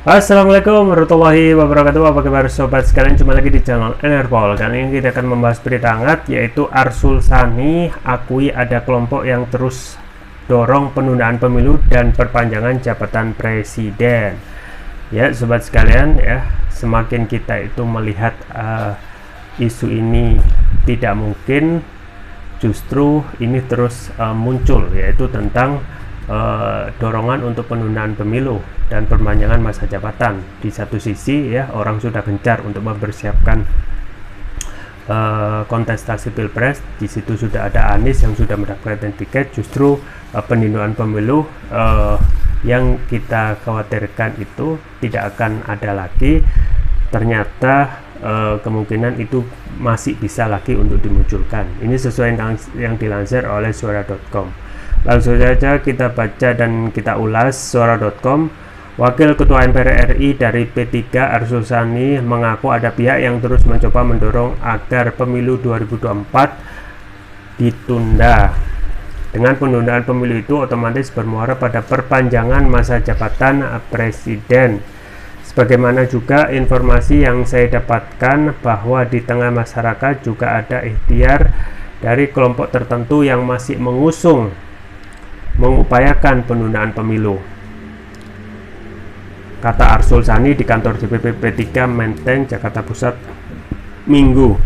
Assalamualaikum warahmatullahi wabarakatuh. Apa kabar sobat sekalian? Jumpa lagi di channel Enerpol. Kali ini kita akan membahas berita hangat, yaitu Arsul Sani akui ada kelompok yang terus dorong penundaan pemilu dan perpanjangan jabatan presiden. Ya sobat sekalian, ya semakin kita itu melihat isu ini tidak mungkin, justru ini terus muncul, yaitu tentang dorongan untuk penundaan pemilu dan perpanjangan masa jabatan. Di satu sisi ya orang sudah gencar untuk mempersiapkan kontestasi pilpres, di situ sudah ada Anies yang sudah mendapatkan tiket. Justru penundaan pemilu yang kita khawatirkan itu tidak akan ada lagi. Ternyata kemungkinan itu masih bisa lagi untuk dimunculkan. Ini sesuai yang dilansir oleh suara.com. Langsung saja kita baca dan kita ulas. Suara.com, Wakil Ketua MPR RI dari P3 Arsul Sani mengaku ada pihak yang terus mencoba mendorong agar pemilu 2024 ditunda. Dengan penundaan pemilu itu otomatis bermuara pada perpanjangan masa jabatan presiden. Sebagaimana juga informasi yang saya dapatkan bahwa di tengah masyarakat juga ada ikhtiar dari kelompok tertentu yang masih mengupayakan penundaan pemilu, kata Arsul Sani di kantor DPP P3 Menteng, Jakarta Pusat, Minggu.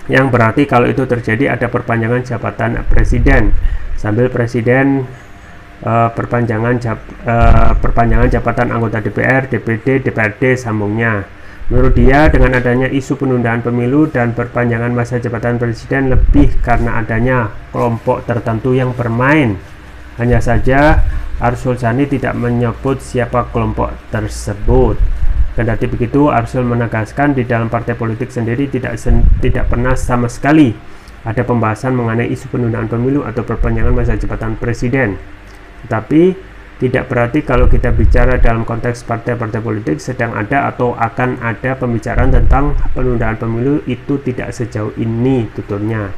Yang berarti kalau itu terjadi ada perpanjangan jabatan presiden, sambil presiden perpanjangan jabatan anggota DPR, DPD, DPRD sambungnya. Menurut dia, dengan adanya isu penundaan pemilu dan perpanjangan masa jabatan presiden lebih karena adanya kelompok tertentu yang bermain. Hanya saja Arsul Sani tidak menyebut siapa kelompok tersebut. Kendati begitu, Arsul menegaskan di dalam partai politik sendiri tidak pernah sama sekali ada pembahasan mengenai isu penundaan pemilu atau perpanjangan masa jabatan presiden. Tetapi tidak berarti kalau kita bicara dalam konteks partai-partai politik sedang ada atau akan ada pembicaraan tentang penundaan pemilu itu tidak sejauh ini, tuturnya.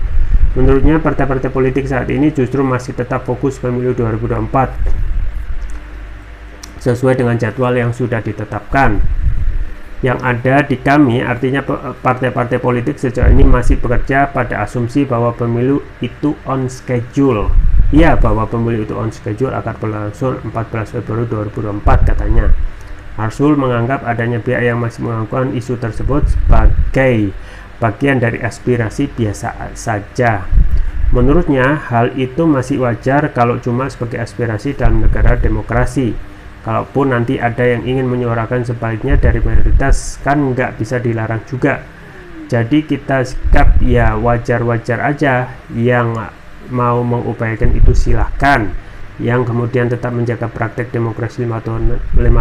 Menurutnya partai-partai politik saat ini justru masih tetap fokus pemilu 2024 sesuai dengan jadwal yang sudah ditetapkan. Yang ada di kami, artinya partai-partai politik sejauh ini masih bekerja pada asumsi bahwa pemilu itu on schedule. Iya, bahwa pemilu itu on schedule akan berlangsung 14 Februari 2024, katanya. Arsul menganggap adanya pihak yang masih mengakukan isu tersebut sebagai bagian dari aspirasi biasa saja. Menurutnya, hal itu masih wajar kalau cuma sebagai aspirasi dalam negara demokrasi. Kalaupun nanti ada yang ingin menyuarakan sebaliknya dari mayoritas, kan nggak bisa dilarang juga. Jadi kita sikap ya wajar-wajar aja. Yang mau mengupayakan itu silahkan. Yang kemudian tetap menjaga praktek demokrasi 5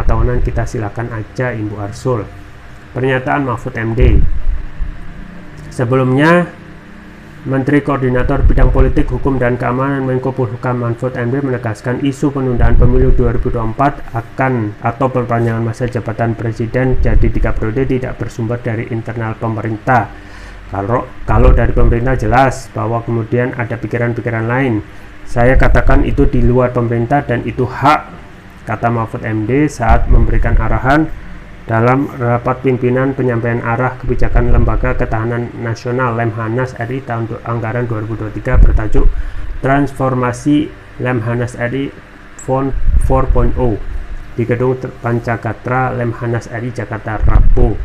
tahunan kita silahkan aja, Ibu Arsul. Pernyataan Mahfud MD. Sebelumnya, Menteri Koordinator Bidang Politik, Hukum, dan Keamanan Menko Polhukam Mahfud MD menegaskan isu penundaan pemilu 2024 atau perpanjangan masa jabatan presiden jadi 3 periode tidak bersumber dari internal pemerintah. Kalau dari pemerintah jelas bahwa kemudian ada pikiran-pikiran lain. Saya katakan itu di luar pemerintah dan itu hak, kata Mahfud MD saat memberikan arahan dalam rapat pimpinan penyampaian arah kebijakan Lembaga Ketahanan Nasional Lemhanas RI tahun anggaran 2023 bertajuk Transformasi Lemhanas RI Fund 4.0 di Gedung Pancagatra Lemhanas RI Jakarta Rabu.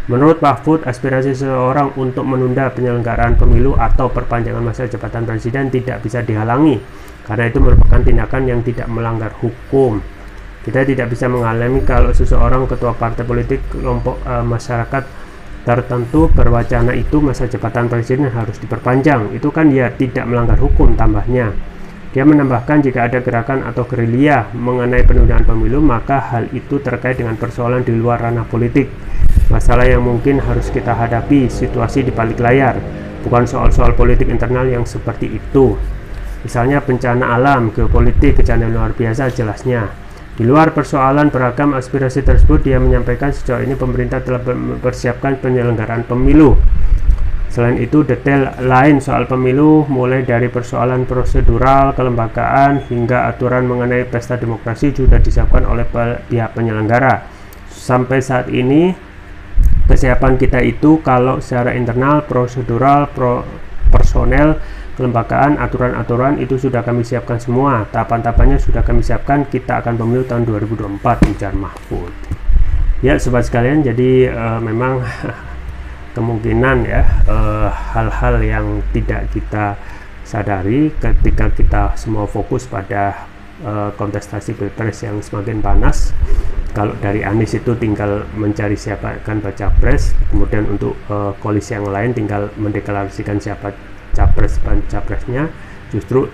Menurut Mahfud, aspirasi seseorang untuk menunda penyelenggaraan pemilu atau perpanjangan masa jabatan presiden tidak bisa dihalangi karena itu merupakan tindakan yang tidak melanggar hukum. Kita tidak bisa mengalami kalau seseorang ketua partai politik kelompok masyarakat tertentu berwacana itu masa jabatan presiden harus diperpanjang. Itu kan ya tidak melanggar hukum, tambahnya. Dia menambahkan jika ada gerakan atau gerilya mengenai penundaan pemilu, maka hal itu terkait dengan persoalan di luar ranah politik. Masalah yang mungkin harus kita hadapi situasi di balik layar, bukan soal-soal politik internal yang seperti itu. Misalnya bencana alam, geopolitik, kejadian luar biasa jelasnya. Di luar persoalan beragam aspirasi tersebut, dia menyampaikan sejauh ini pemerintah telah mempersiapkan penyelenggaraan pemilu. Selain itu, detail lain soal pemilu, mulai dari persoalan prosedural, kelembagaan, hingga aturan mengenai pesta demokrasi sudah disiapkan oleh pihak penyelenggara. sampai saat ini kesiapan kita itu kalau secara internal, prosedural, personel, kelembagaan, aturan-aturan itu sudah kami siapkan semua. Tahapan-tahapannya sudah kami siapkan. Kita akan pemilu tahun 2024, ujar Mahfud. Ya sobat sekalian, jadi memang kemungkinan ya hal-hal yang tidak kita sadari ketika kita semua fokus pada kontestasi pilpres yang semakin panas. Kalau dari Anies itu tinggal mencari siapa akan baca pres, kemudian untuk koalisi yang lain tinggal mendeklarasikan siapa capres dan capresnya. Justru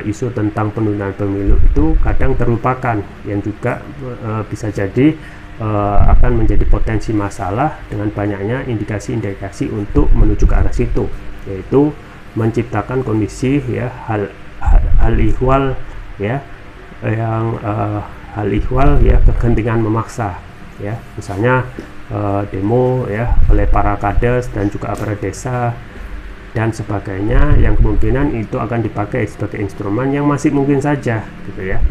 isu tentang penundaan pemilu itu kadang terlupakan, yang juga bisa jadi akan menjadi potensi masalah dengan banyaknya indikasi-indikasi untuk menuju ke arah situ, yaitu menciptakan kondisi ya hal ihwal ya yang hal ihwal ya kegentingan memaksa ya, misalnya demo ya oleh para kades dan juga aparat desa dan sebagainya, yang kemungkinan itu akan dipakai sebagai instrumen yang masih mungkin saja gitu ya.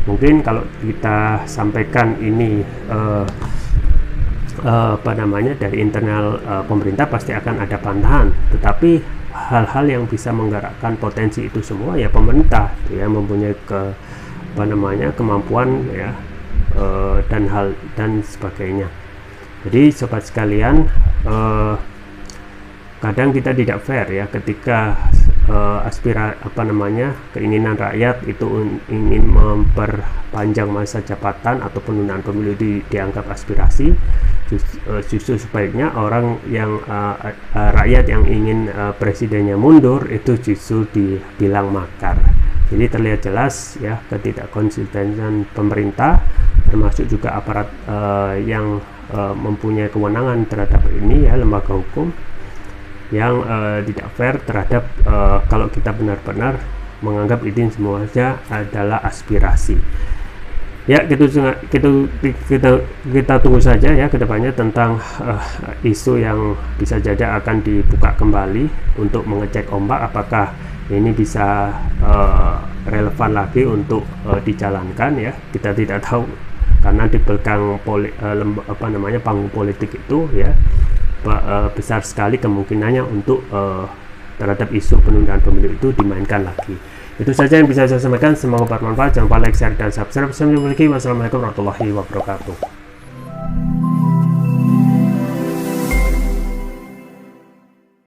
Mungkin kalau kita sampaikan ini apa namanya dari internal pemerintah pasti akan ada bantahan, tetapi hal-hal yang bisa menggerakkan potensi itu semua ya pemerintah ya, mempunyai kemampuan ya dan sebagainya. Jadi sobat sekalian, kadang kita tidak fair ya ketika keinginan rakyat itu ingin memperpanjang masa jabatan atau penundaan pemilu dianggap aspirasi. Justru sebaliknya orang yang rakyat yang ingin presidennya mundur itu justru dibilang makar. Jadi terlihat jelas ya ketidakkonsistenan pemerintah, termasuk juga aparat yang mempunyai kewenangan terhadap ini ya, lembaga hukum yang tidak fair terhadap kalau kita benar-benar menganggap ini semuanya adalah aspirasi. Ya, kita tunggu saja ya kedepannya tentang isu yang bisa jadi akan dibuka kembali untuk mengecek ombak, apakah ini bisa relevan lagi untuk dijalankan ya. Kita tidak tahu karena di belakang panggung politik itu ya besar sekali kemungkinannya untuk terhadap isu penundaan pemilu itu dimainkan lagi. Itu saja yang bisa saya sampaikan, semoga bermanfaat. Jangan lupa like, share, dan subscribe. Sampai jumpa lagi. Wassalamualaikum warahmatullahi wabarakatuh.